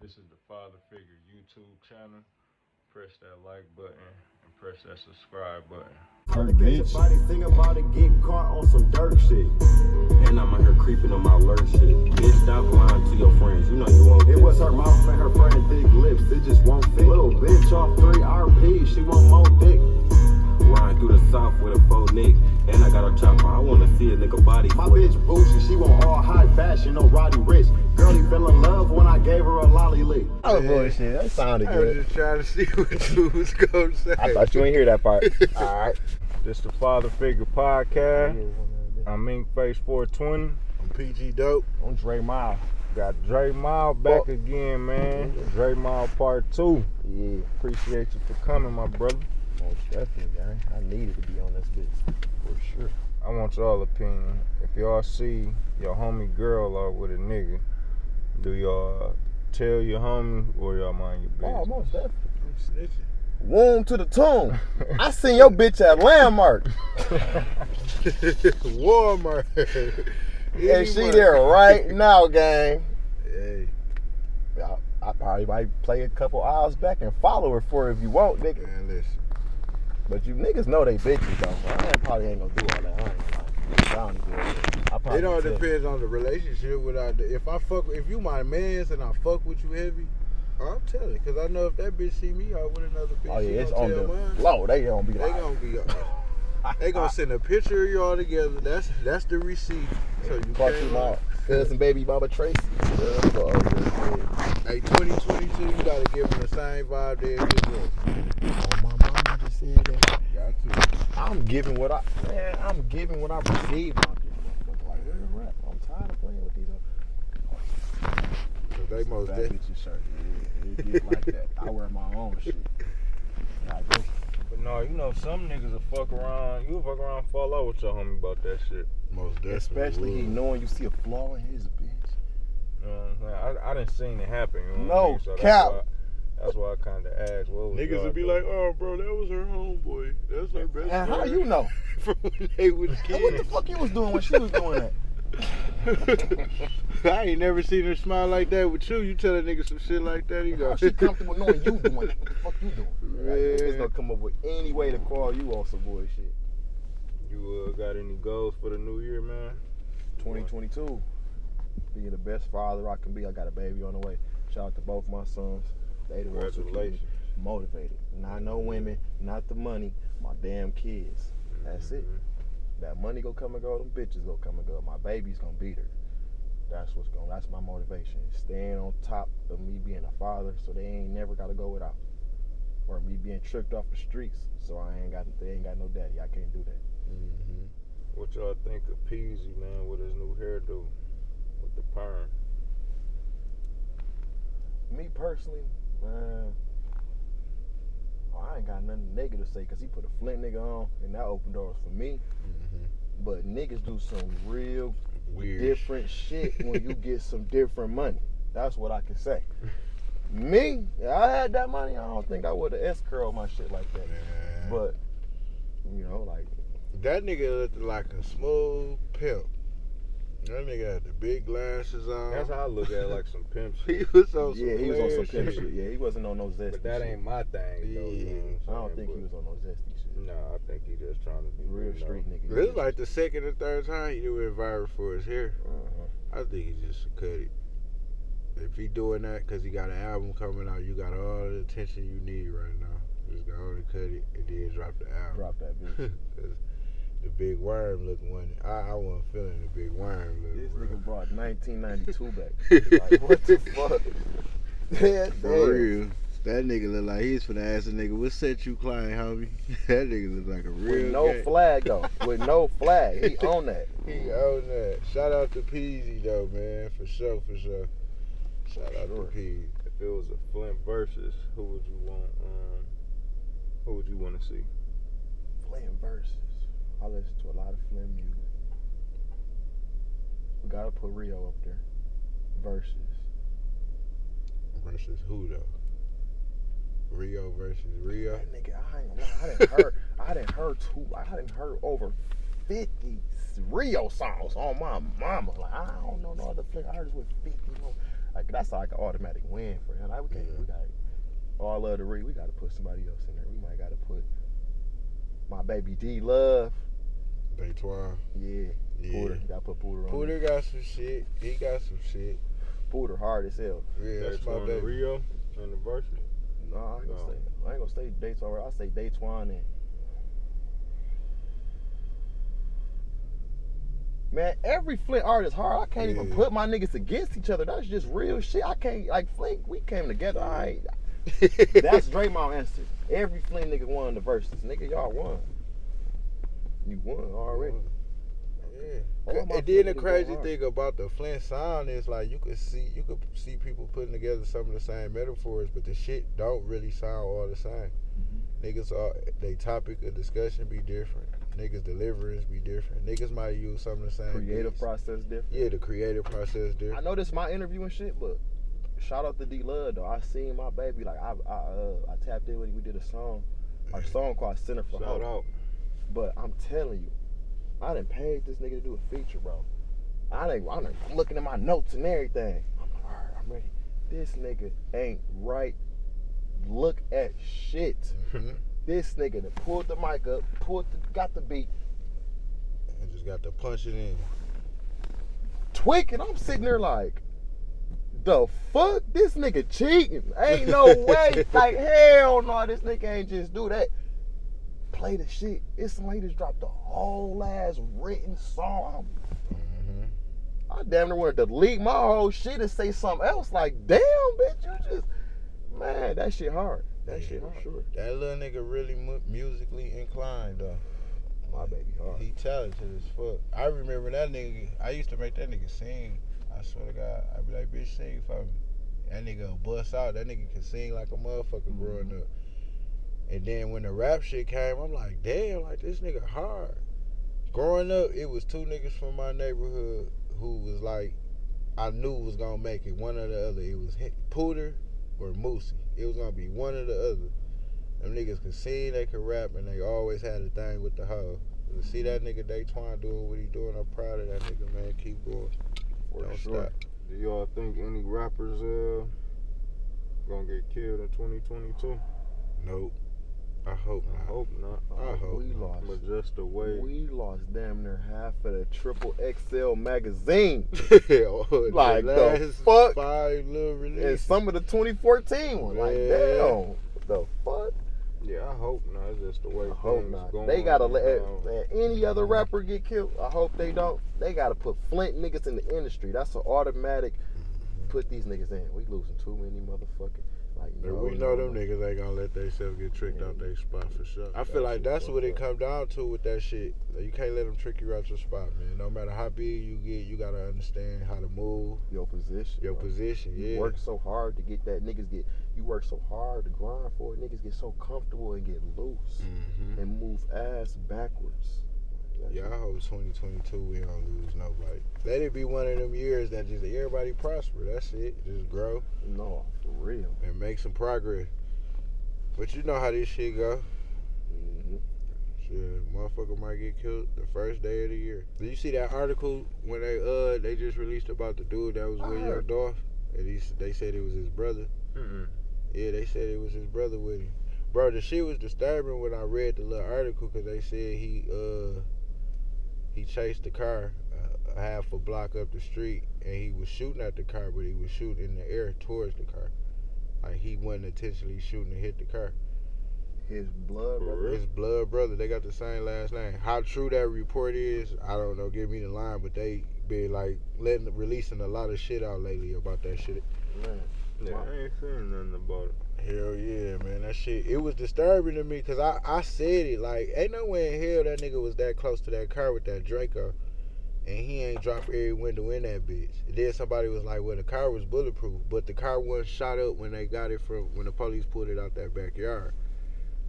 This is the Father Figure YouTube channel. Press that like button and press that subscribe button. Bitch. Body think about it, get caught on some dirt shit. And I'm out here creeping on my alert shit. Bitch, stop lying to your friends. You know you won't. It was her mouth and her friend thick lips. It just won't fit. Little bitch off 3 RP. She want more dick. Riding through the south with a faux nick. And I got a chopper. I wanna see a nigga body. My bitch bougie. She want all high fashion, no Roddy Rich. Girlie fell in love when I gave her a lolly lick. Oh bullshit, that sounded I was good. just trying to see what you was gonna say. I thought you ain't hear that part. Alright. This the Father Figure podcast. I'm Inkface420. I'm PG Dope. I'm Dre Mile. Got Dre Mile back again, man. Dre Mile part 2. Yeah, Appreciate you for coming, my brother. most definitely, gang. I needed to be on this bitch. For sure. I want y'all opinion. If y'all see your homie girl out with a nigga, do y'all tell your homie or y'all mind your business? Oh, most definitely. I'm snitching. Womb to the tomb. I seen your bitch at Landmark. Walmart. And she there right now, gang. Hey, I probably might play a couple hours back and follow her for it if you want, nigga. man, listen. But you niggas know they bitches though. I probably ain't gonna do all that. I ain't gonna lie. I don't even do it. It all depends on the relationship. If you my mans and I fuck with you heavy, I'll tell it. Cause I know if that bitch see me out with another bitch, Oh yeah, she it's gonna on tell the mine. low. They gonna be They like, gonna be. They gonna send a picture of y'all together. That's the receipt. So you fuck can't you, lie. my cousin, baby, mama Tracy. Hey, 2022, you gotta give them the same vibe they just was. Oh, my mama just said that. Got to. I'm giving what I receive out this motherfucker. Like, real rap. I'm tired of playing with these other. Cause they most That definitely. bitch's shirt. It get like that. I wear my own shit. Like this. But no, you know some niggas will fuck around. You fuck around and fall out with your homie about that shit. Most definitely. Especially he would. knowing you see a flaw in his bitch. You know what I'm saying? I didn't seen it happen. You know No what I mean? So cap. That's why I kind of asked. What was Niggas y'all would be doing? like, oh, bro, that was her homeboy. That's her best And how friend." you know? From when they was And what the kids. fuck you was doing when she was doing that? I ain't never seen her smile like that with you. You tell a nigga some shit like that, he How go. she comfortable knowing you doing that? What the fuck you doing? Like, Man. niggas gonna come up with any way to call you on some bullshit. You got any goals for the new year, man? 2022, being the best father I can be. I got a baby on the way. Shout out to both my sons. They the ones who keep me Congratulations. motivated. Not no women, not the money, my damn kids. That's it. That money go come and go, them bitches go come and go. My baby's gonna beat her. That's my motivation. Staying on top of me being a father so they ain't never gotta go without. Or me being tricked off the streets so they ain't got no daddy. I can't do that. Mm-hmm. What y'all think of Peasy, man, with his new hairdo? With the perm? Me personally, man, I ain't got nothing negative to say because he put a Flint nigga on and that opened doors for me. Mm-hmm. But niggas do some real Weird. different shit when you get some different money. That's what I can say. Me, if I had that money, I don't think I would have S-curled my shit like that. Man. But, you know, like, That nigga looked like a smooth pimp. That nigga had the big glasses on. That's how I look at it, like some pimp He shit. was on yeah, some he was on some player pimp shit. Yeah, he wasn't on no zesty But that shit. ain't my thing, though. You know what I I'm don't think saying? he was on no zesty shit. No, I think he just trying to be Real street nigga. This is like the second or third time he went viral for his hair. Uh-huh. I think he just should cut it. If he doing that because he got an album coming out, you got all the attention you need right now. Just go on and cut it and then drop the album. Drop that bitch. Cause the big worm look one. I wasn't feeling the big worm look. This bro. nigga brought 1992 back. Like, what the fuck? Yeah, For damn. real. That nigga look like he's finna ask a nigga, what set you climbing, homie? That nigga look like a real With no gang. flag though. With no flag. He on that. He own that. Shout out to Peasy though, man. For sure, for sure. Shout out Sure. to Peasy. If it was a Flint versus, who would you want? Who would you want to see? Flint versus. I listen to a lot of Flint music. We gotta put Rio up there. Versus. Versus who though? Rio versus Rio. That nigga, I ain't gonna lie. I didn't heard over 50 Rio songs on my mama. Like, I don't know no other Flint artists with 50. Like that's like an automatic win for him. Like we can't, Yeah. we got all of the we got to put somebody else in there. We might got to put my baby D Love. Daytwan. Yeah. Porter. Got to put Porter on. Porter got some shit. He got some shit. Porter hard as hell. Yeah, that's my Daytwan baby. Rio anniversary. No, I ain't gonna stay Daytwan. I say Daytwan and man, every Flint artist hard. I can't even put my niggas against each other. That's just real shit. I can't like Flint. We came together. That's Draymond answer. Every Flint nigga won the verses. Nigga, y'all won. You won already. Yeah. And then the crazy thing about the Flint sound is like you could see people putting together some of the same metaphors, but the shit don't really sound all the same. Niggas they topic of discussion be different. Niggas deliverance be different. Niggas might use some of the same Creative beats. process different. Yeah, the creative process different. I know this my interview and shit, but shout out to D Love though. I seen my baby like I tapped in with him. We did a song, our song called Center for Shout Hope. out. But I'm telling you, I done paid this nigga to do a feature, bro. I'm looking at my notes and everything. I'm like, all right, I'm ready. This nigga ain't right. Look at shit. This nigga that pulled the mic up, got the beat, and just got to punch it in. tweaking. I'm sitting there like, the fuck? This nigga cheating. Ain't no way. Like, hell no, this nigga ain't just do that. Play the shit. It's somebody just dropped the whole ass written song. I damn near want to delete my whole shit and say something else. Like, damn, bitch, you just, man, that shit hard. That shit hard. Sure. That little nigga really musically inclined though. My baby hard. He talented as fuck. I remember that nigga. I used to make that nigga sing. I swear to God, I'd be like, bitch, sing for me. That nigga will bust out. That nigga can sing like a motherfucker growing up. And then when the rap shit came, I'm like, damn, like this nigga hard. Growing up, it was two niggas from my neighborhood who was like, I knew was gonna make it, one or the other. It was Pooter or Moosey. It was gonna be one or the other. Them niggas could sing, they could rap, and they always had a thing with the hoe. To see that nigga Daytwan doing what he doing, I'm proud of that nigga, man. Keep going. Don't stop. Do y'all think any rappers gonna get killed in 2022? Nope. I hope not. I hope not. I hope we not. lost. But just the way We lost damn near half of the Triple XL magazine. Like the fuck. 5 little And releases. some of the 2014 ones. Like, damn. What the fuck? yeah, I hope not. It's just the way I hope things not. going. They gotta let now. any other rapper get killed. I hope they don't. They gotta put Flint niggas in the industry. That's an automatic. Put these niggas in. We losing too many motherfucking. Like, We know them niggas ain't gonna let themselves get tricked out their spot for sure. I feel like that's what it come down to with that shit. You can't let them trick you out your spot, man. No matter how big you get, you gotta understand how to move. Your position. Your bro. position, yeah. You work so hard to get that. You work so hard to grind for it. Niggas get so comfortable and get loose and move ass backwards. Yeah, I hope 2022 we don't lose nobody. Let it be one of them years that just everybody prosper. That's it. Just grow. No, for real. And make some progress. But you know how this shit go. Shit, motherfucker might get killed the first day of the year. Did you see that article when they just released about the dude that was with Young Dolph? And they said it was his brother. Yeah, they said it was his brother with him. Bro, the shit was disturbing when I read the little article because they said he chased the car a half a block up the street and he was shooting at the car, but he was shooting in the air towards the car. Like he wasn't intentionally shooting to hit the car. His blood brother? His blood brother. They got the same last name. How true that report is, I don't know. Give me the line, but they been like releasing a lot of shit out lately about that shit. Man. Yeah, I ain't seen nothing about it. Hell yeah, man. That shit, it was disturbing to me because I said it. Like, ain't no way in hell that nigga was that close to that car with that Draco and he ain't dropped every window in that bitch. And then somebody was like, well, the car was bulletproof, but the car wasn't shot up when they got it when the police pulled it out that backyard.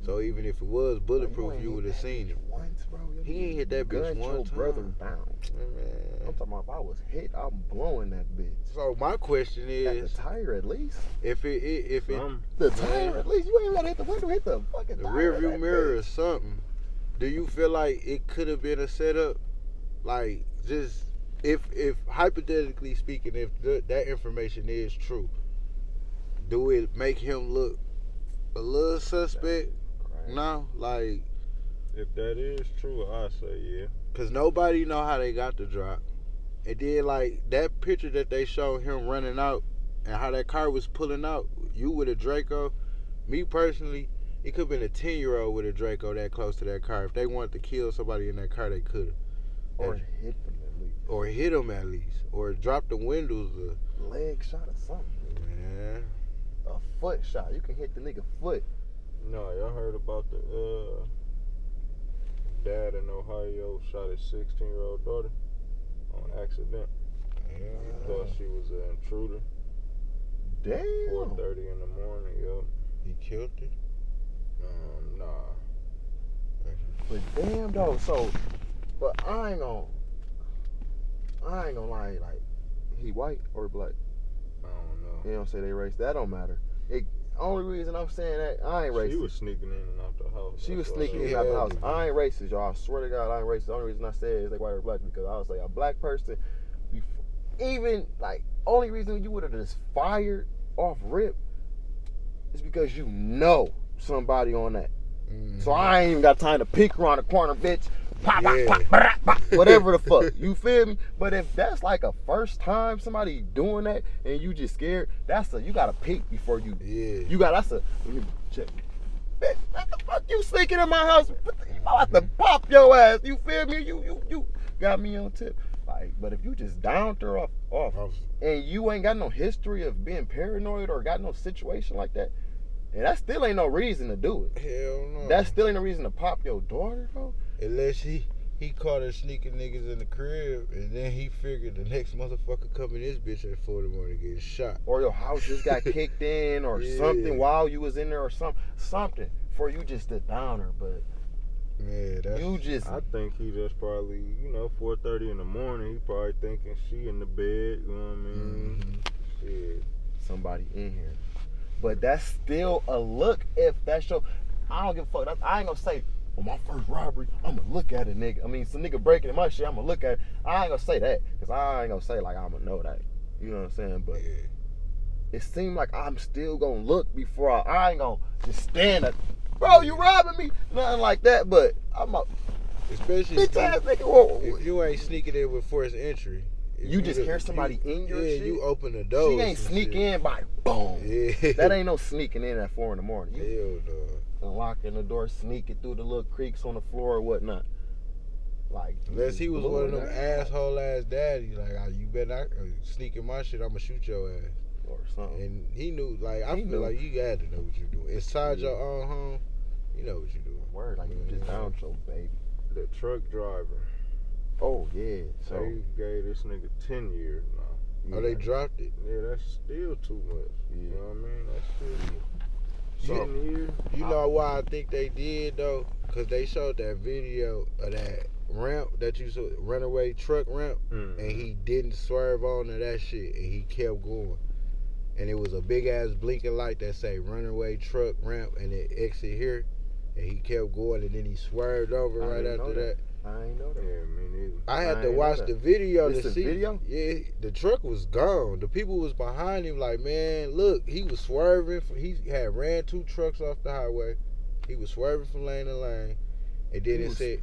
So even if it was bulletproof, you would have seen it. Once, bro. He ain't hit that bitch one time. Brother down. Man. I'm talking about if I was hit, I'm blowing that bitch. So my question At is, the tire at least. if it The tire at least. You ain't gotta hit the window, hit the fucking the tire. rear of view that mirror or bitch. something, do you feel like it could have been a setup? Like, just if hypothetically speaking, if that information is true, do it make him look a little suspect? No, like If that is true, I say yeah. cause nobody know how they got the drop. And then like that picture that they showed him running out and how that car was pulling out, you with a Draco, me personally, it could have been a 10-year-old with a Draco that close to that car. If they wanted to kill somebody in that car, they could have. Or hit them at least. Or hit them at least. Or drop the windows. Leg shot or something. Man. A foot shot. You can hit the nigga foot. No, y'all heard about the dad in Ohio shot his 16-year-old daughter on accident. He thought she was an intruder. Damn. 4:30 in the morning, yo. He killed her? Nah. But damn though, so but I ain't gonna lie, like he white or black. I don't know. You don't say they race. That don't matter. Only reason I'm saying that I ain't racist. She was sneaking in and out the house. She was That's sneaking why in and out the house. I ain't racist, y'all. I swear to God, I ain't racist. The only reason I say it is like white or black because I was like a black person. Even like only reason you would have just fired off rip is because you know somebody on that. Mm-hmm. So I ain't even got time to peek around the corner, bitch. Pop, pop, pop, pop, whatever the fuck. You feel me? But if that's like a first time somebody doing that and you just scared, you gotta peek before you. Yeah. You got check. Bitch, what the fuck you sneaking in my house? I'm about to pop your ass. You feel me? You got me on tip. Like, but if you just downed her off, and you ain't got no history of being paranoid or got no situation like that, and that still ain't no reason to do it. Hell no. That still ain't a reason to pop your daughter, though. Unless he caught her sneaking niggas in the crib, and then he figured the next motherfucker coming this bitch at 4 in the morning getting shot. Or your house just got kicked in or something while you was in there or something for you just to down her, but yeah, I think he just probably, 4:30 in the morning. He probably thinking she in the bed. You know what I mean? Mm-hmm. Shit. Somebody in here. But that's still a look. If that's your, I don't give a fuck. I ain't gonna say, on my first robbery, I'm gonna look at a nigga. I mean, some nigga breaking in my shit, I'm gonna look at it. I ain't gonna say that, because I ain't gonna say like I'm gonna know that. You know what I'm saying? But it seemed like I'm still gonna look before I ain't gonna just stand up. Bro, you robbing me? Nothing like that, but I'm a especially bitch ass nigga. If you ain't sneaking in with forced entry. You just hear somebody in your shit? You open the door. She ain't sneak in by boom. Yeah. That ain't no sneaking in at 4 in the morning. Hell no. Unlocking the door, sneaking through the little creaks on the floor or whatnot. Like, unless he was one of them asshole ass daddies, like, you better not sneak in my shit, I'ma shoot your ass. Or something. And he knew, like, I feel like you got to know what you're doing. Inside your own home, you know what you're doing. Word, like you just down your baby. The truck driver. Oh, yeah. So they gave this nigga 10 years now. Yeah. Oh, they dropped it? Yeah, that's still too much. Yeah. You know what I mean? That's still 10 years. You know why I think they did, though? Because they showed that video of that ramp that you saw, runaway truck ramp, and he didn't swerve on to that shit, and he kept going. And it was a big-ass blinking light that say runaway truck ramp, and it exit here, and he kept going, and then he swerved over right after that. I ain't know that. Yeah, me neither. I had to watch the video to see. Video? Yeah, the truck was gone. The people was behind him like, man, look, he was swerving. He had ran 2 trucks off the highway. He was swerving from lane to lane. And then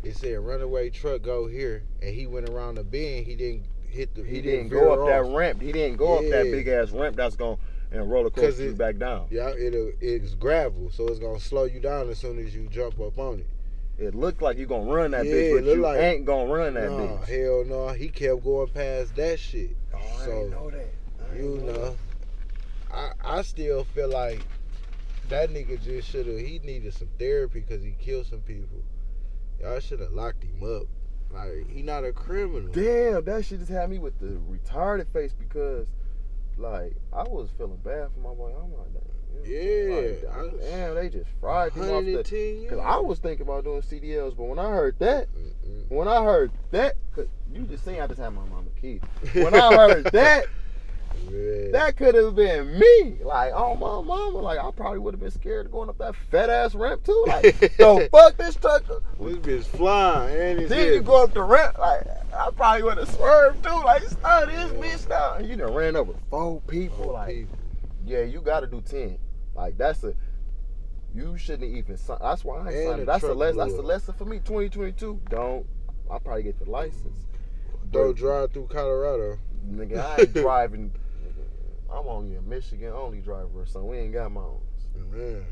it said runaway truck go here. And he went around the bend. He didn't hit the. He didn't go up that ramp. He didn't go up that big ass ramp that's going and roller coaster you back down. Yeah, it's gravel, so it's gonna slow you down as soon as you jump up on it. It looked like you gonna run that bitch, but you ain't gonna run that bitch. Hell no. He kept going past that shit. Oh, I didn't know that. You know. I still feel like that nigga just he needed some therapy because he killed some people. Y'all should have locked him up. Like, he not a criminal. Damn, that shit just had me with the retarded face because, like, I was feeling bad for my boy. I'm like, damn, they just fried him off the. Because I was thinking about doing CDLs, but when I heard that, cause you just seen I just had my mama key. When I heard that, Man. That could have been me. Like, oh my mama, like I probably would have been scared of going up that fat ass ramp too. Like, the fuck this truck. This bitch flying, and it's Then you go up the ramp, like I probably would have swerved too. Like, stop this bitch now. And you done ran over 4 people. Like, yeah, you got to do 10. Like you shouldn't even. That's why I ain't signed it. That's a lesson for me. 2022. I'll probably get the license. Don't drive through Colorado. Nigga, I ain't driving. I'm only a Michigan only driver, so we ain't got my own. Man.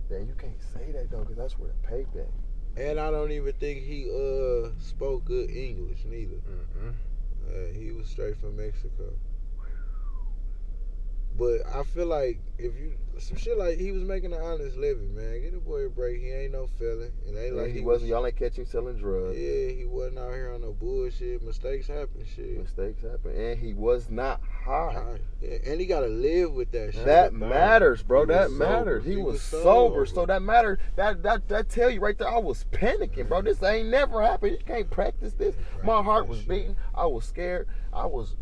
Then you can't say that though, cause that's where the payback. And I don't even think he spoke good English neither. He was straight from Mexico. But I feel like if you some shit like he was making an honest living, man. Get the boy a break. He ain't no felon. It ain't like he wasn't. Y'all ain't catch him selling drugs. Yeah, he wasn't out here on no bullshit. Mistakes happen, shit. Mistakes happen, and he was not high. Yeah, and he gotta live with that shit. That matters, bro. That matters. He was sober, so that matters. That tell you right there. I was panicking, bro. This ain't never happened. You can't practice this. My heart was beating. I was scared. I was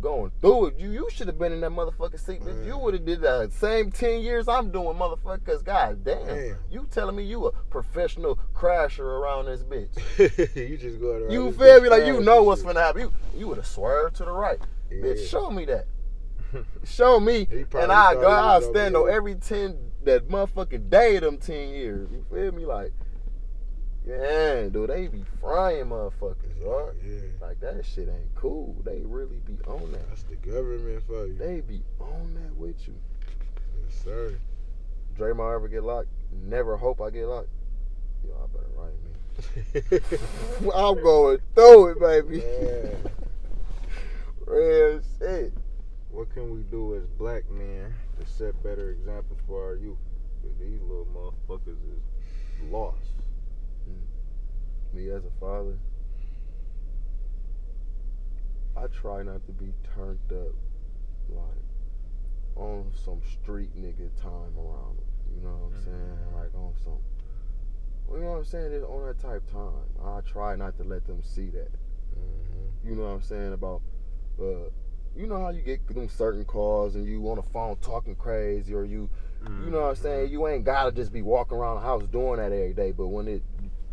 going through it. You should have been in that motherfucking seat. Man. You would have did the same 10 years I'm doing, motherfucker. Cause god damn, you telling me you a professional crasher around this bitch. You just going around. You feel me? Like you know what's gonna happen. You would have swerved to the right. Yeah. Bitch, show me that. Show me, and I'll stand on every 10 that motherfucking day of them 10 years. You feel me? Like, yeah, dude, they be frying motherfuckers, right? Yeah. Like, that shit ain't cool. They really be on that. That's the government for you. They be on that with you. Yes, sir. Draymond ever get locked? Never hope I get locked. Yo, I better write me. I'm going through it, baby. Yeah. Real shit. What can we do as black men to set better examples for our youth? Because these little motherfuckers is lost. Me as a father, I try not to be turned up like on some street nigga time around them. You know what I'm saying? Like on some, you know what I'm saying? It's on that type time. I try not to let them see that. You know what I'm saying? About, you know how you get them certain calls and you on the phone talking crazy, or you know what I'm saying? You ain't gotta just be walking around the house doing that every day, but when it,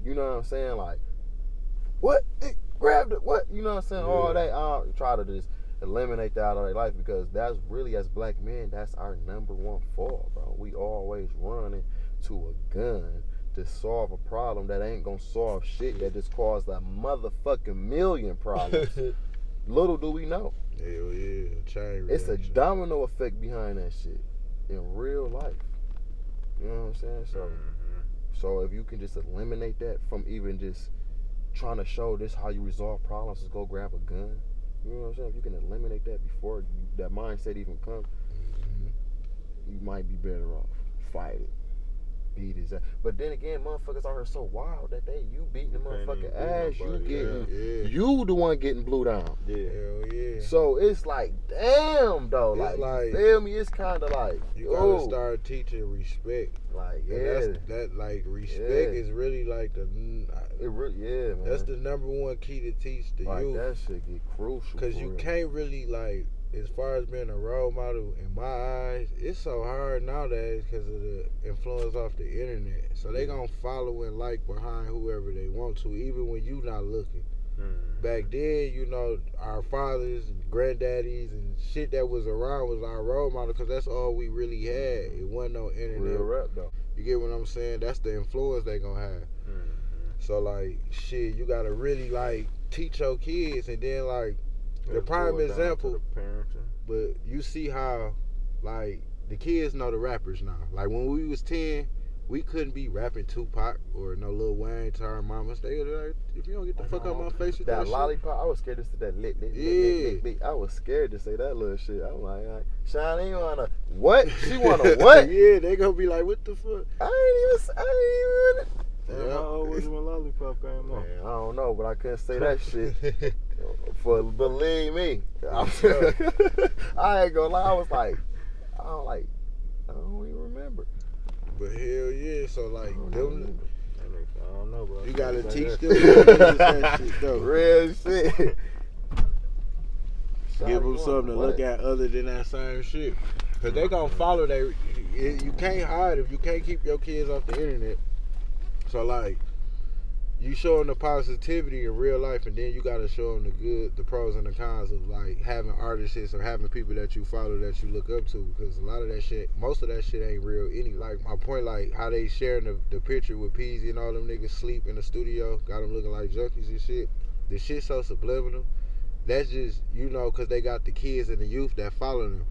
you know what I'm saying? Like, what? It grabbed it. What? You know what I'm saying? All day. I try to just eliminate that out of their life, because that's really, as black men, that's our number one fault, bro. We always running to a gun to solve a problem that ain't gonna solve shit, that just caused a motherfucking million problems. Little do we know. Hell yeah. It's a domino effect behind that shit in real life. You know what I'm saying? So if you can just eliminate that from even just trying to show this how you resolve problems, is go grab a gun. You know what I'm saying? If you can eliminate that before that mindset even comes, you might be better off. Fight it. Beat his ass. But then again, motherfuckers out here so wild that you beating the motherfucking ass, you the one getting blew down. Yeah. Hell yeah. So it's like, damn though. It's like feel me? It's kinda like, you gotta start teaching respect. Like, that like respect is really like man. That's the number one key to teach the youth. That shit get crucial. Cause you can't really, like, as far as being a role model, in my eyes, it's so hard nowadays because of the influence off the internet. So they gonna follow and like behind whoever they want to, even when you not looking. Back then, you know, our fathers and granddaddies and shit that was around was our role model, because that's all we really had. It wasn't no internet. Real rap though. You get what I'm saying? That's the influence they gonna have. So like, shit, you gotta really like teach your kids, and then like the prime example. But you see how like the kids know the rappers now. Like when we was 10, we couldn't be rapping Tupac or no Lil Wayne to our mamas. They were like, if you don't get the fuck out my face with that lollipop, shit. I was scared to say that lick. I was scared to say that little shit. I'm like, Shawty, you wanna what? She wanna what? Yeah, they gonna be like, what the fuck? I ain't even. How old was you when Lollipop came on? Man, I don't know, but I couldn't say that shit. Believe me, I ain't gonna lie. I was like, I don't even remember. But hell yeah, so like them, I don't know, bro. You gotta teach them that shit though. Real shit. Give them Shawty something to look what? at other than that same shit. Cause they gonna follow that. You can't hide if you can't keep your kids off the internet. So like, you show them the positivity in real life, and then you gotta show them the good, the pros and the cons of like having artists or having people that you follow that you look up to. Because a lot of that shit, most of that shit ain't real. Like my point, like how they sharing the picture with Peasy and all them niggas sleep in the studio, got them looking like junkies and shit. The shit so subliminal. That's just, because they got the kids and the youth that follow them.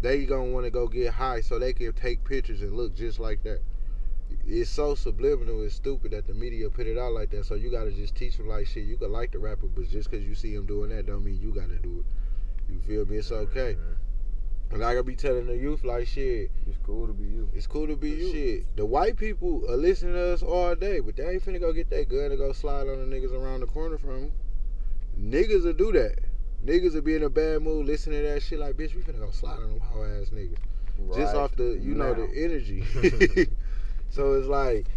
They gonna want to go get high so they can take pictures and look just like that. It's so subliminal, it's stupid that the media put it out like that. So you gotta just teach them like shit. You can like the rapper, but just because you see him doing that don't mean you gotta do it. You feel me? It's okay. And I gotta be telling the youth like shit. It's cool to be you. It's cool to be you. Shit. The white people are listening to us all day, but they ain't finna go get that gun and go slide on the niggas around the corner from them. Niggas will do that. Niggas will be in a bad mood listening to that shit like, bitch, we finna go slide on them hoe ass niggas. Right. Just off the, the energy. So it's like,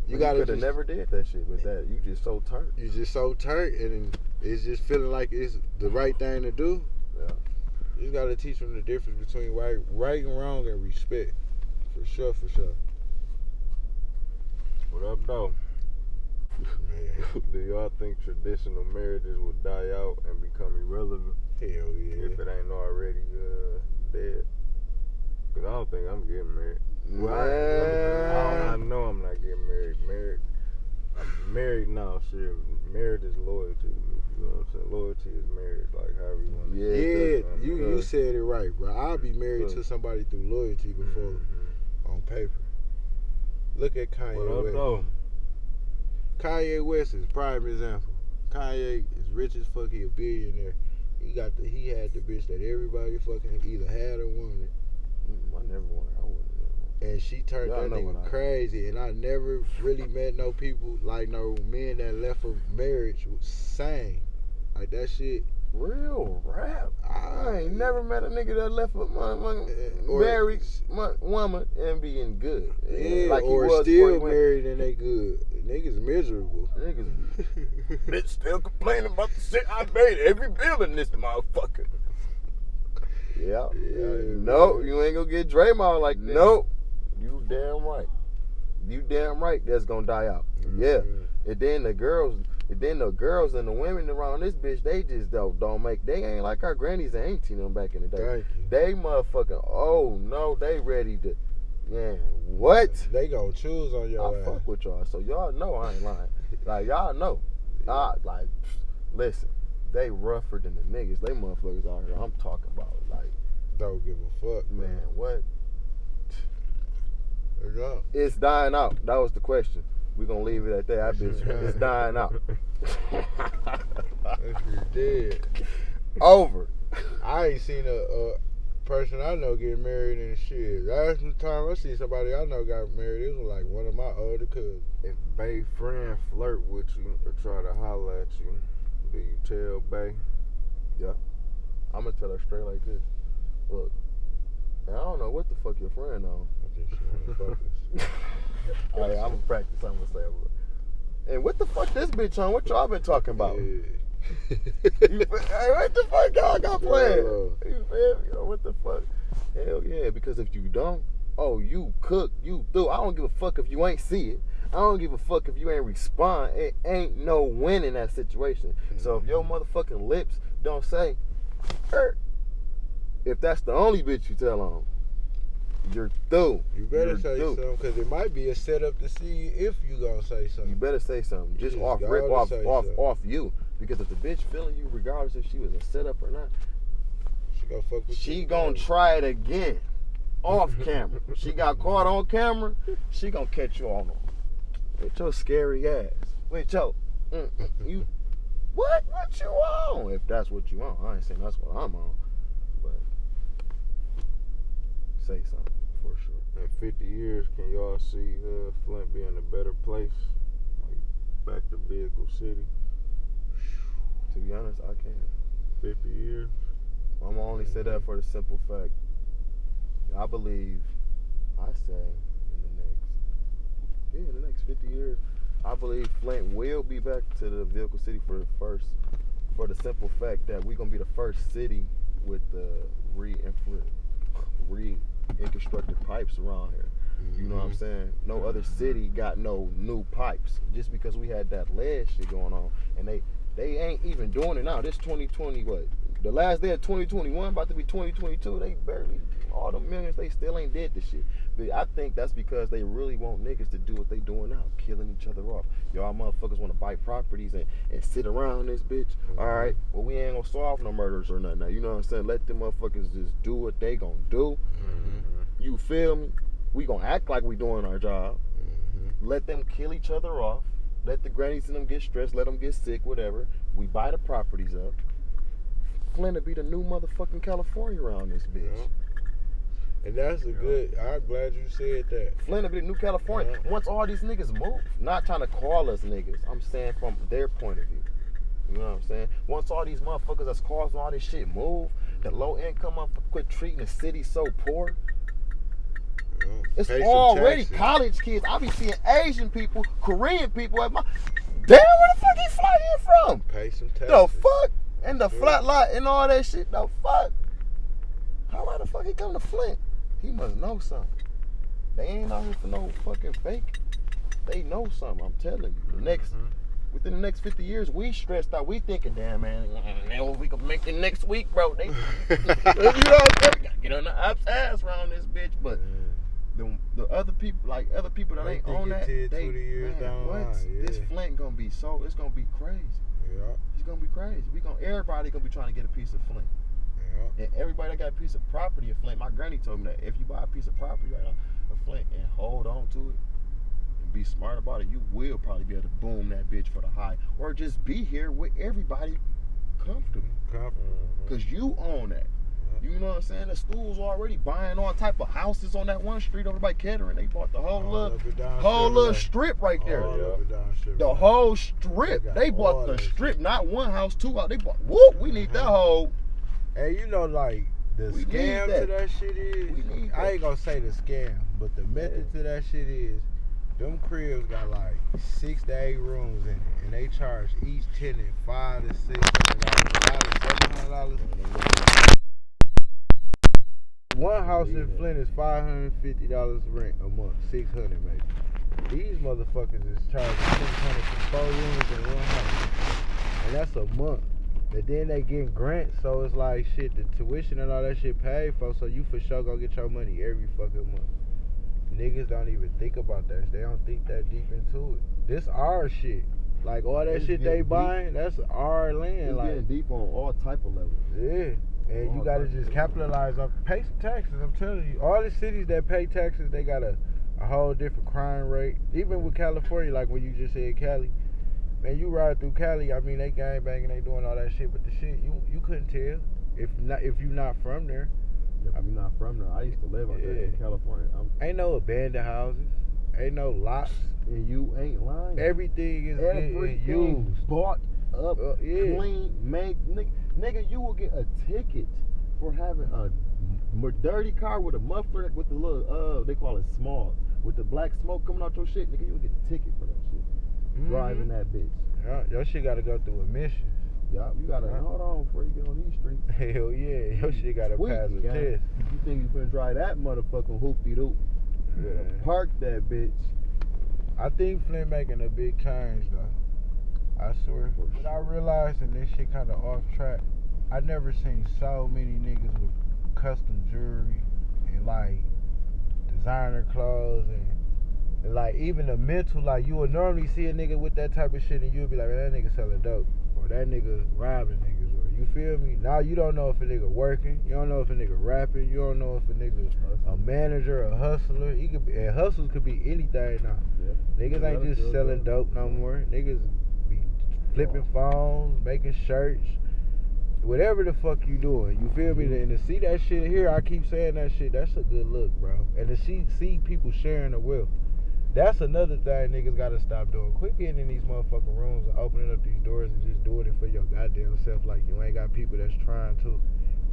you gotta could have never did that shit with that. You just so turned. You just so turned, and it's just feeling like it's the right thing to do. Yeah. You just gotta teach them the difference between right and wrong and respect. For sure, for sure. What up, though? Man. Do y'all think traditional marriages will die out and become irrelevant? Hell yeah. If it ain't already dead? Because I don't think I'm getting married. Well, I know I'm not getting married. I'm married now. Shit, marriage is loyalty. You know what I'm saying? Loyalty is marriage, like however you want to Yeah, say it. you said it right, bro. I'll be married to somebody through loyalty before on paper. Look at Kanye West. Though? Kanye West is prime example. Kanye is rich as fuck. He a billionaire. He had the bitch that everybody fucking either had or wanted. I never wanted. I wouldn't. And she turned that nigga crazy. And I never really met no people, like no men that left for marriage sang. Like that shit. Real rap. I ain't never met a nigga that left a married woman and being good. Yeah, like or he was still married and they good. Niggas miserable. Niggas bitch still complaining about the shit I made every bill in this motherfucker. Yeah. No, you ain't gonna get Draymond like, nope. You damn right. You damn right that's gonna die out. Yeah. And then the girls and the women around this bitch, they just don't make, they ain't like our grannies and aunties them back in the day. They motherfucking, oh no, they ready to, man, what? They gonna choose on your ass. I fuck with y'all, so y'all know I ain't lying. Like, y'all know. Like, listen, they rougher than the niggas. They motherfuckers out here I'm talking about. Like, don't give a fuck, man. What? Go. It's dying out. That was the question. We gonna leave it at that. It's dying out. That's dead. Over. I ain't seen a person I know get married and shit. Last time I seen somebody I know got married, it was like one of my older cousins. If bae friend flirt with you or try to holler at you, do you tell bae? Yeah. I'm gonna tell her straight like this. Look, I don't know what the fuck your friend on. I think she wanna focus. Alright, I'm gonna practice. I'm gonna say it. And what the fuck this bitch on? What y'all been talking about? Yeah. Hey, what the fuck y'all got planned? You feel me? What the fuck? Hell yeah, because if you don't, you cook, you do. I don't give a fuck if you ain't see it. I don't give a fuck if you ain't respond. It ain't no win in that situation. So if your motherfucking lips don't say, if that's the only bitch you tell on, you're through. You better say something, because it might be a setup to see if you gonna say something. You better say something. Just off you. Because if the bitch feeling you, regardless if she was a setup or not, she gonna fuck with you. She gonna try it again. Off camera. She got caught on camera, she gonna catch you on with your scary ass. With your you what you on? If that's what you want. I ain't saying that's what I'm on. But say something for sure. In 50 years, can y'all see Flint being a better place? Like back to Vehicle City? To be honest, I can't. 50 years? I'm only say that for the simple fact, I believe, I say in the next 50 years, I believe Flint will be back to the Vehicle City for the first for the simple fact that we're gonna be the first city with the reconstructed pipes around here. You know what I'm saying? No other city got no new pipes. Just because we had that lead shit going on, and they ain't even doing it now. This 2020, what? The last day of 2021, about to be 2022. They barely, all the millions, they still ain't did the shit. But I think that's because they really want niggas to do what they doing now, killing each other off. Y'all motherfuckers want to buy properties and sit around this bitch. All right, well, we ain't gonna solve no murders or nothing now. You know what I'm saying? Let them motherfuckers just do what they gonna do. You feel me? We gonna act like we doing our job. Let them kill each other off. Let the grannies in them get stressed. Let them get sick, whatever. We buy the properties up. Flint will be the new motherfucking California around this bitch. Yeah. And that's a good, I'm glad you said that. Flint will be the new California. Once all these niggas move, not trying to call us niggas, I'm saying from their point of view. You know what I'm saying? Once all these motherfuckers that's causing all this shit move, the low income motherfuckers quit treating the city so poor. It's already college kids. I be seeing Asian people, Korean people at my. Damn, where the fuck he fly in from? Pay some taxes. The fuck? And the flat lot and all that shit. The fuck? How the fuck he come to Flint? He must know something. They ain't out here for no fucking fake. They know something. I'm telling you. Within the next 50 years, we stressed out. We thinking, damn man, we can make it next week, bro. They, you know what I'm saying? We gotta get on the ass around this bitch, but. The other people, like other people that ain't on that, 10, 20 years down the line, this Flint gonna be so, it's gonna be crazy. Yeah. It's gonna be crazy. Everybody gonna be trying to get a piece of Flint. Yeah. And everybody that got a piece of property in Flint, my granny told me that if you buy a piece of property right now in Flint and hold on to it and be smart about it, you will probably be able to boom that bitch for the high, or just be here with everybody comfortable. Cause you own that. You know what I'm saying? The school's already buying all type of houses on that one street over by Kettering. They bought the whole little strip right there. The whole strip. They bought the strip, not one house, two houses. They bought. Whoop! We need that whole. And you know, like the scam to that shit is. I ain't gonna say the scam, but the method to that shit is. Them cribs got like 6 to 8 rooms in it, and they charge each tenant $500 to $600, $700. One house in Flint is $550 rent a month, $600 maybe. These motherfuckers is charging $600 for 4 rooms in one house, and that's a month. But then they getting grants, so it's like shit. The tuition and all that shit paid for, so you for sure gonna get your money every fucking month. Niggas don't even think about that. They don't think that deep into it. This our shit. Like all that shit they buying, that's our land. It's like getting deep on all type of levels. Yeah. And you gotta just capitalize on, pay some taxes. I'm telling you, all the cities that pay taxes, they got a whole different crime rate. Even with California, like when you just said Cali, man, you ride through Cali, I mean, they gangbanging, they doing all that shit, but the shit you couldn't tell if you not from there. Yeah, if you're not from there, I used to live out there in California. Ain't no abandoned houses, ain't no lots, and you ain't lying. Everything is getting used, bought up, clean, made. Nigga, you will get a ticket for having a dirty car with a muffler with the little, they call it smog, with the black smoke coming out your shit. Nigga, you will get a ticket for that shit. Driving that bitch. Yeah, your shit gotta go through emissions. Yeah, you gotta hold on before you get on these streets. Hell yeah, your shit gotta pass a test. You think you finna drive that motherfucking hoop-de-doop? You better park that bitch. I think Flint making a big change though. I swear. But I realized, and this shit kind of off track, I never seen so many niggas with custom jewelry and like designer clothes and like even the mental, like you would normally see a nigga with that type of shit and you'd be like, man, that nigga selling dope, or that nigga robbing niggas, or you feel me? Now you don't know if a nigga working, you don't know if a nigga rapping, you don't know if a nigga a manager, a hustler. He could be, and hustles could be anything now. Yeah. Niggas ain't just selling dope no more. Niggas be flipping phones, making shirts, whatever the fuck you doing. You feel me? And to see that shit here, I keep saying that shit, that's a good look, bro. And to see people sharing the wealth, that's another thing niggas gotta stop doing. Quit getting in these motherfucking rooms and opening up these doors and just doing it for your goddamn self like you ain't got people that's trying to.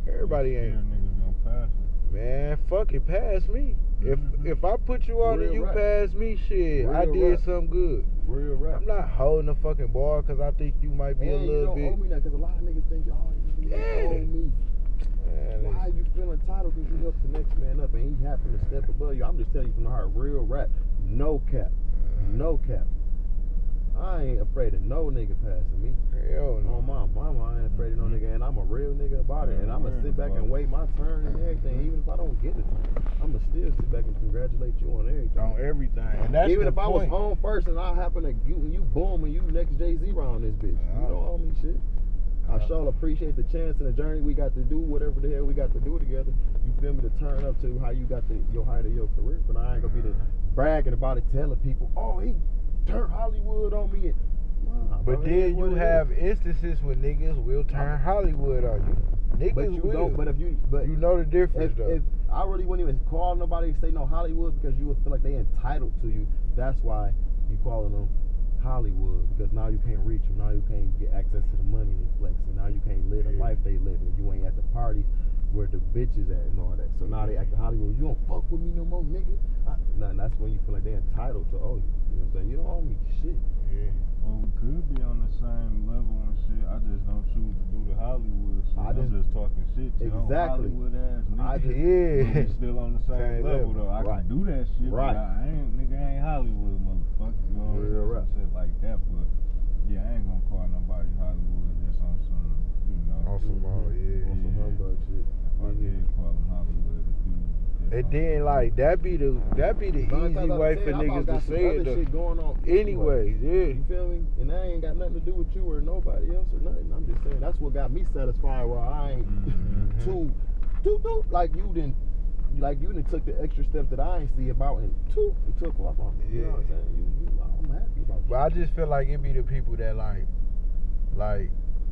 Everybody ain't. Niggas gonna pass it. Man, fuck it, pass me. If I put you on and you pass me, shit, I did something good. real rap. I'm not holding the fucking ball because I think you might be a And you little don't bit. owe me that because a lot of niggas think, oh, you owe me. Man, Why you feel entitled because you helped the next man up and he happened to step above you? I'm just telling you from the heart, real rap. No cap. No cap. I ain't afraid of no nigga passing me. Hell no. On my mama, I ain't afraid of no nigga, and I'm a real nigga about it. And I'ma sit back and wait my turn and everything. Even if I don't get the turn, I'ma still sit back and congratulate you on everything. On everything. And that's even the if I was point. home first and I happen to you boom and you next Jay-Z on this bitch. You don't owe me shit. I sure appreciate the chance and the journey we got to do whatever the hell we got to do together. You feel me, to turn up to how you got your height of your career. But I ain't gonna be the bragging about it, telling people, oh, he turned Hollywood on me. Nah, But bro, then you have instances where niggas will turn Hollywood on you. Niggas but you will. don't. But you know the difference though. If I really wouldn't even call nobody say no Hollywood because you would feel like they entitled to you. That's why you calling them Hollywood, because now you can't reach them. Now you can't get access to the money they flexing. Now you can't live the life they living. You ain't at the parties where the bitches at and all that. So now they acting Hollywood. You don't fuck with me no more, nigga. That's when you feel like they entitled to owe you. You know what I'm saying? You don't owe me shit. Yeah. Well, we could be on the same level and shit. I just don't choose to do the Hollywood shit. I'm just talking shit to exactly. Hollywood ass nigga. Yeah. We still on the same level though. I can do that shit, right. But I ain't Hollywood, motherfucker. You know what I'm saying? Shit like that, but yeah, I ain't gonna call nobody Hollywood just on some, you know. On some on some humbug shit. If I did call them Hollywood, it'd be. And then like that be the easy way for niggas to say it shit going on anyways, yeah. You feel me? And that ain't got nothing to do with you or nobody else or nothing. I'm just saying that's what got me satisfied. Where I ain't too like you didn't took the extra steps that I ain't see about and took off on me. You know what I'm saying? I'm happy about that. But I just feel like it be the people that like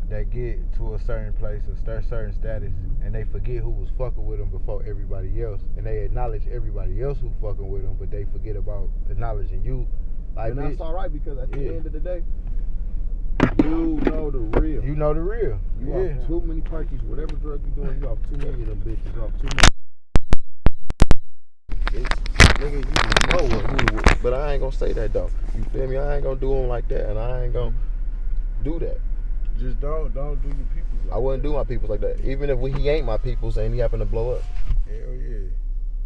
that get to a certain place, a certain status, and they forget who was fucking with them before everybody else, and they acknowledge everybody else who fucking with them, but they forget about acknowledging you. Like, and that's all right, because at the end of the day, you know the real. You know the real. You have too many parties, whatever drug you doing, you have too many of them bitches. You have too many. Nigga, you know who, but I ain't gonna say that though. You feel me? I ain't gonna do them like that, and I ain't gonna do that. Just don't do your peoples like I wouldn't do my peoples like that. Even if he ain't my peoples and he happened to blow up. Hell yeah.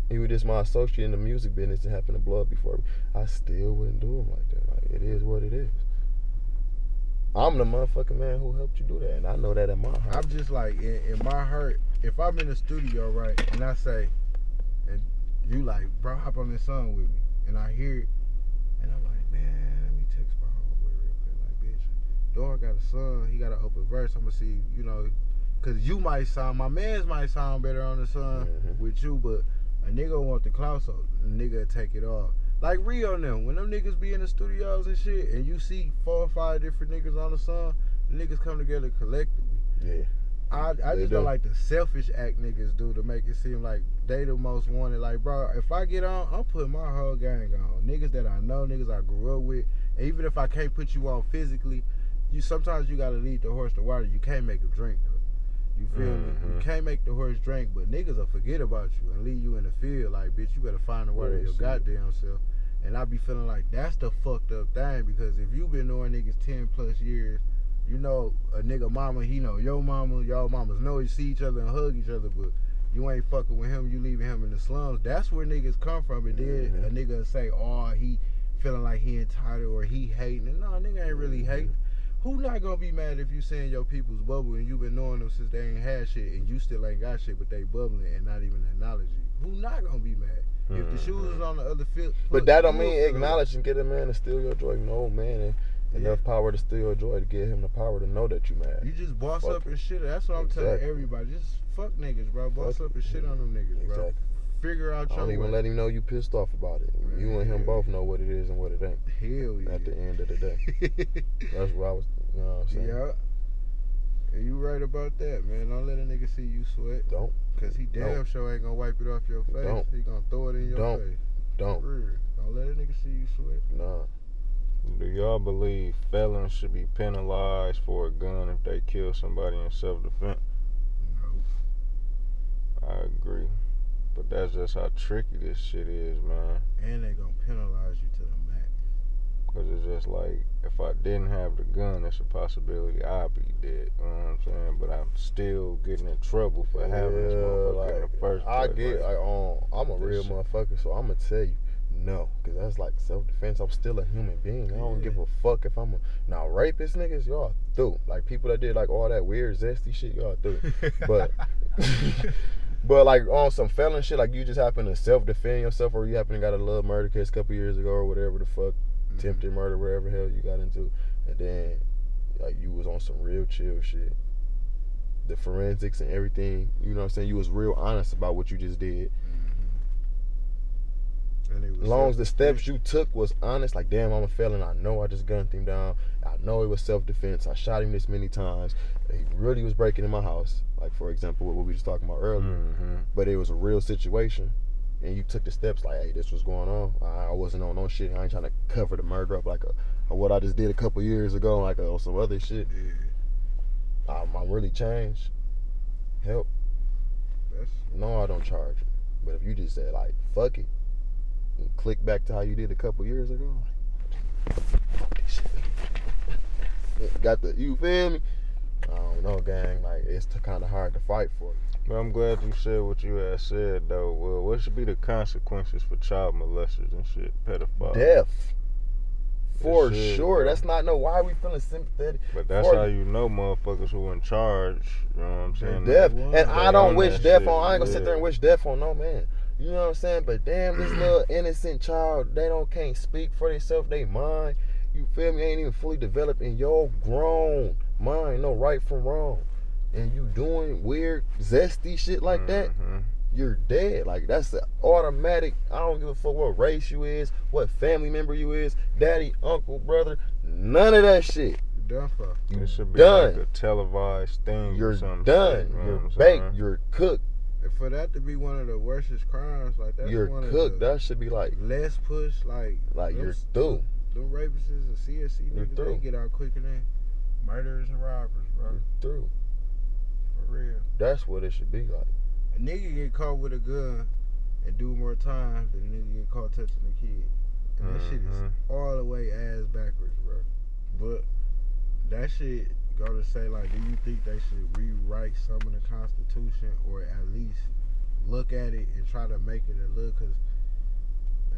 He was just my associate in the music business and happened to blow up before me. I still wouldn't do him like that. Like, it is what it is. I'm the motherfucking man who helped you do that, and I know that in my heart. I'm just like, in my heart, if I'm in the studio, right, and I say, and you like, bro, hop on this song with me, and I hear it, and I'm like, man, let me text my homeboy real quick, like, bitch, Dog got a song, he got an open verse, I'm gonna see, you know, cause you might sound, my mans might sound better on the song with you, but a nigga want the clout, so a nigga take it off. Like Rio and them, when them niggas be in the studios and shit, and you see 4 or 5 different niggas on the song, the niggas come together collectively. Yeah. I just don't like the selfish act niggas do to make it seem like they the most wanted. Like, bro, if I get on, I'm putting my whole gang on. Niggas that I know, niggas I grew up with. And even if I can't put you on physically, sometimes you gotta lead the horse to water. You can't make him drink, though. You feel me? You can't make the horse drink, but niggas will forget about you and leave you in the field. Like, bitch, you better find the water your goddamn self. And I be feeling like that's the fucked up thing, because if you been knowing niggas 10 plus years, you know a nigga mama, he know your mama, y'all mamas know you see each other and hug each other, but you ain't fucking with him, you leaving him in the slums. That's where niggas come from, and then a nigga say, oh, he feeling like he entitled or he hating. And no, nigga ain't really hating. Who not gonna be mad if you saying your people's bubble and you been knowing them since they ain't had shit and you still ain't got shit, but they bubbling and not even acknowledge you? Who not gonna be mad? If the shoes is on the other foot, but that don't mean acknowledge and get a man to steal your joy. You know, man, and enough power to steal your joy to give him the power to know that you mad. You just boss up and shit. That's what I'm telling everybody. Just fuck niggas, bro. Boss up and shit on them niggas, bro. Figure out your don't even let him know you pissed off about it. You and him both know what it is and what it ain't. Hell yeah. At the end of the day. That's what I was, you know what I'm saying? Yeah. And you right about that, man. Don't let a nigga see you sweat. Don't. Cause he damn sure ain't gonna wipe it off your face. Don't. He gonna throw it in your face. Don't. Don't let a nigga see you sweat. Nah. Do y'all believe felons should be penalized for a gun if they kill somebody in self-defense? No. I agree. But that's just how tricky this shit is, man. And they gonna penalize you to the max. Because it's just like, if I didn't have the gun, it's a possibility I'd be dead. You know what I'm saying? But I'm still getting in trouble for having this motherfucker in the first place. I get, I'm a real motherfucker, so I'm gonna tell you no, because that's like self-defense. I'm still a human being. I don't give a fuck if I'm now rapist niggas, y'all through. Like people that did like all that weird zesty shit, y'all through. But but like on some felon shit, like you just happen to self-defend yourself, or you happen to got a little murder case a couple years ago or whatever the fuck, attempted murder, wherever the hell you got into, and then like you was on some real chill shit. The forensics and everything, you know what I'm saying? You was real honest about what you just did. As long as the steps you took was honest, like, damn, I'm a felon. I know I just gunned him down. I know it was self-defense. I shot him this many times. He really was breaking in my house. Like, for example, what we were just talking about earlier. But it was a real situation. And you took the steps like, hey, this was going on. I wasn't on no shit. I ain't trying to cover the murder up like what I just did a couple years ago, like some other shit. I'm really changed. Help. No, I don't charge it. But if you just said, like, fuck it, and click back to how you did a couple years ago, like, fuck this shit. Got the, you feel me? I don't know, gang. Like, it's kind of hard to fight for you. But I'm glad you said what you had said, though. Well, what should be the consequences for child molesters and shit, pedophiles? Death. For shit, sure. bro. That's not, no, why are we feeling sympathetic? But that's how you know motherfuckers who in charge, you know what I'm saying? Death. And I don't wish death on, I ain't gonna sit there and wish death on no man. You know what I'm saying? But damn, this little innocent child, they can't speak for themselves, they mind. You feel me? Ain't even fully developed in your grown mind, no right from wrong. And you doing weird, zesty shit like that, you're dead. Like, that's the automatic. I don't give a fuck what race you is, what family member you is, daddy, uncle, brother, none of that shit. Done for. It should be done. like a televised thing. You're or something done. shit, You're what I'm baked. saying? You're cooked. And for that to be one of the worstest crimes, like that's You're one cooked. of the That should be like less push, like you're through. Them rapists and CSC You're niggas, through. they get out quicker than murderers and robbers, bro. You're through. For real. That's what it should be like. A nigga get caught with a gun and do more time than a nigga get caught touching a kid. And that shit is all the way ass backwards, bro. But that shit go to say, like, do you think they should rewrite some of the Constitution, or at least look at it and try to make it a look? Because,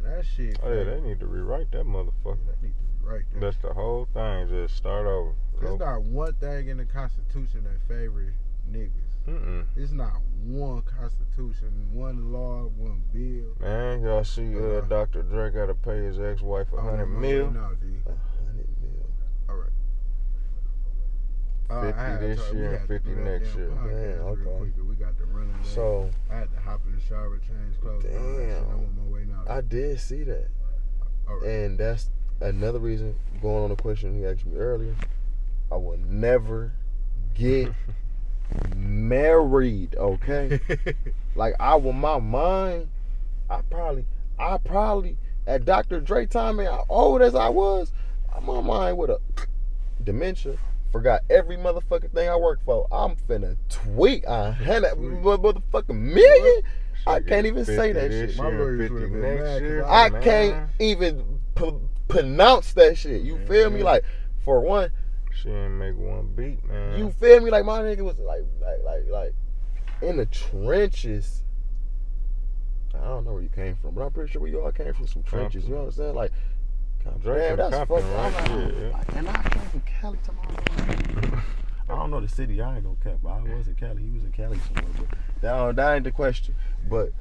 man, that shit. Oh, yeah, they need to rewrite that motherfucker. They need to rewrite that. That's the whole thing. Just start over. There's not one thing in the Constitution that favors niggas. It's not one Constitution, one law, one bill. Man, y'all see Dr. Dre got to pay his ex-wife $100 million. No, D. $100 million. All right. 50 this year and 50 next year. Man, okay. We got to run in. So I had to hop in the shower, change clothes. Damn. I'm on my way now. I did see that. All right. And that's another reason, going on the question he asked me earlier, I will never get married, okay? Like, my mind, I probably at Dr. Dre time, man, old as I was, my mind with a dementia, forgot every motherfucking thing I worked for. I'm finna tweak motherfucking million. I can't even say that shit. My lawyers would have been mad 'cause I can't even pronounce that shit. You feel me? Like, for one, she ain't make one beat, man. you feel me? Like, my nigga was like in the trenches. I don't know where you came from, but I'm pretty sure we all came from some trenches. You know what I'm saying? Like, damn, that's fucked up. And I came from Cali tomorrow. I don't know the city. I ain't gonna cap, but I was in Cali. He was in Cali somewhere. But that ain't the question. But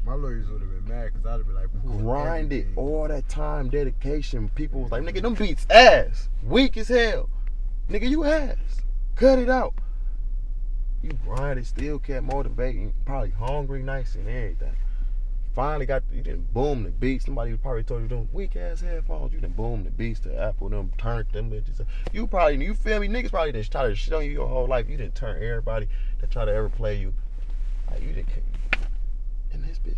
my lawyers would have been mad because I'd have been like, grinded all that time, dedication. People was like, nigga, them beats ass. Weak as hell. Nigga, you ass. Cut it out. You grinded, still kept motivating, probably hungry nights and everything. Finally you didn't boom the beats. Somebody probably told you them weak ass headphones. You didn't boom the beats to Apple, them turned them bitches. You feel me? Niggas probably didn't try to shit on you your whole life. You didn't turn everybody that try to ever play you. Like, you didn't. And this bitch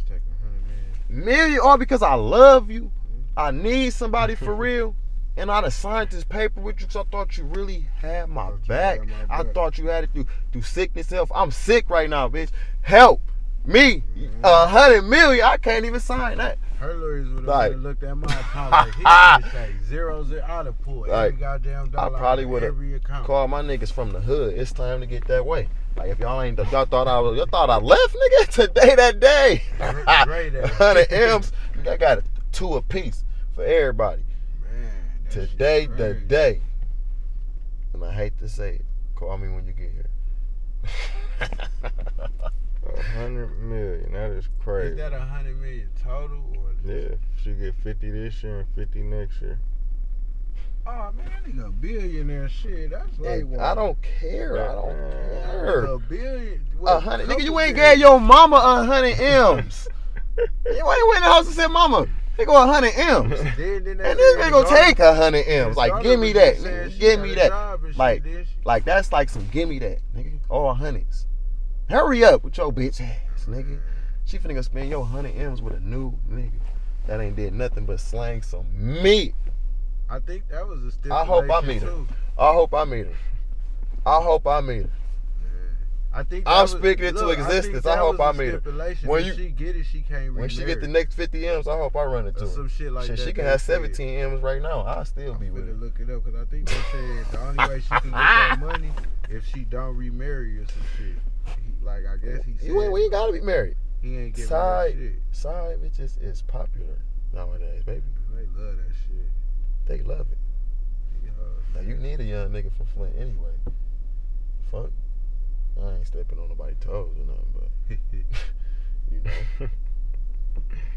taking $100 million, all because I love you. I need somebody for real. And I done signed this paper with you because I thought you really had my back. I thought you had it through sickness, health. I'm sick right now, bitch. Help me. $100 million. I can't even sign that. Her lawyers would have Like- looked at my account like he would say 0, I'd have pulled Like, every goddamn dollar I probably out of would have every account. called my niggas from the hood. It's time to get that way. Like if y'all thought I left, nigga. Today that day. Great ass. 100 M's. I got 2 apiece for everybody. Man, that shit Today the crazy. day. And I hate to say it. Call me when you get here. 100 million. That is crazy. Is that 100 million total or? Yeah, she get 50 this year and 50 next year. Oh man, that nigga a billionaire shit. That's like And I don't care. I don't care. A billion. 100. Nigga, you ain't gave your mama 100 M's. You ain't went in the house and said, mama, they go 100 M's. And this nigga gonna take 100 M's. Like, give me that. Nigga. Give me that. Like that's like some give me that, nigga. All hundreds. Hurry up with your bitch ass, nigga. She finna go spend your 100 M's with a new nigga that ain't did nothing but slang some meat. I think that was a stipulation. I hope I meet her. too. I hope I meet her. I hope I meet her. I think I'm that speaking into existence. I hope I meet her. When she get it, she can't remarry. When she get the next 50 M's, I hope I run into or her. some shit like that. She can they have said. 17 M's right now. I'll still be I'm with her. finna look it up because I think they said the only way she can get that money if she don't remarry or some shit. Like I guess he said. We ain't gotta be married. He ain't getting that shit. Side bitches is popular nowadays, baby. They love that shit. They love it. Yeah. Now you need a young nigga from Flint anyway. Fuck. I ain't stepping on nobody's toes or nothing, but you know.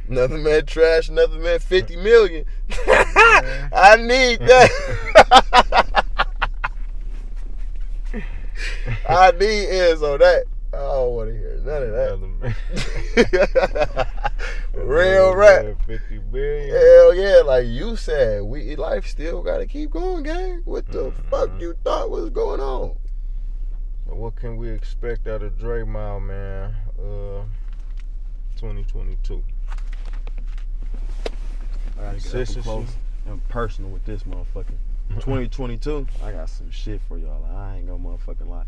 Another man trash, another man 50 million. I need that. I need ends on that. I don't want to hear none of that. Real rap. 50 billion. Hell yeah, like you said, life still gotta keep going, gang. What the fuck you thought was going on? So what can we expect out of Dre Mile, man? 2022. I gotta get up close and personal with this motherfucker. 2022, I got some shit for y'all. I ain't gonna motherfucking lie.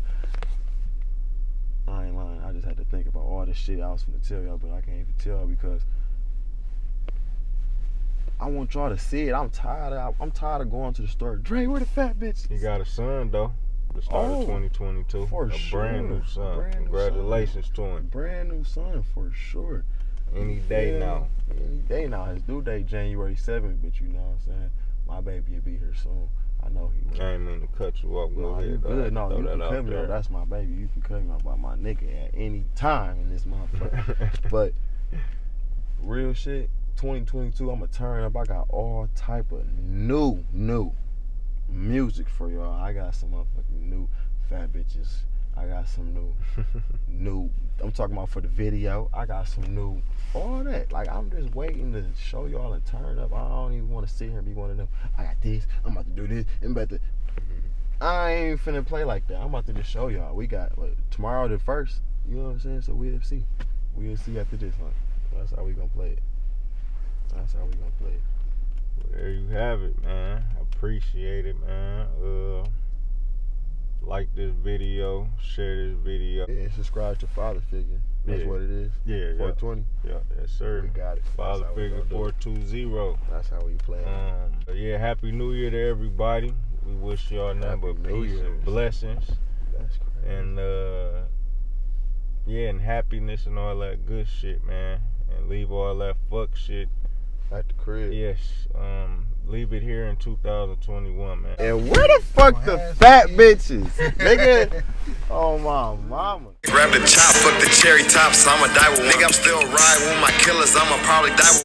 I ain't lying. I just had to think about all the shit I was finna tell y'all, but I can't even tell y'all because I want y'all to see it. I'm tired of going to the store. Dre, where the fat bitch? He got a son though. The start of 2022. For a sure. brand new son. Brand new Congratulations son. to him. Brand new son for sure. Any day now. Any day now. His due date January 7th, but you know what I'm saying? My baby will be here soon. I know he will. I ain't mean to cut you off. Go No, ahead. you good. No, Throw you that can out cut me there. off. That's my baby. You can cut me off by my nigga at any time in this motherfucker. But real shit, 2022, I'ma turn up. I got all type of new music for y'all. I got some motherfucking new fat bitches. I got some new. I'm talking about for the video. I got some new. All that. Like, I'm just waiting to show y'all and turn up. I don't even want to sit here and be one of them. I got this. I'm about to do this. I'm about to. I ain't finna play like that. I'm about to just show y'all. We got tomorrow the 1st. You know what I'm saying? So we'll see. We'll see after this one. That's how we gonna play it. That's how we gonna play it. Well, there you have it, man. Appreciate it, man. Like this video, share this video. Yeah, and subscribe to Father Figure. That's what it is. Yeah, 420. Yeah, yes, sir. We got it. Father Figure 420. That's how we play. Yeah, Happy New Year to everybody. We wish y'all nothing but Happy New peace Year's. and blessings. That's crazy. And yeah, and happiness and all that good shit, man. And leave all that fuck shit At the crib. Yes, leave it here in 2021, man. And where the fuck the fat bitches? Nigga, oh my mama. Grab the chop, fuck the cherry tops, I'ma die with one. Nigga, I'm still riding with my killers, I'ma probably die with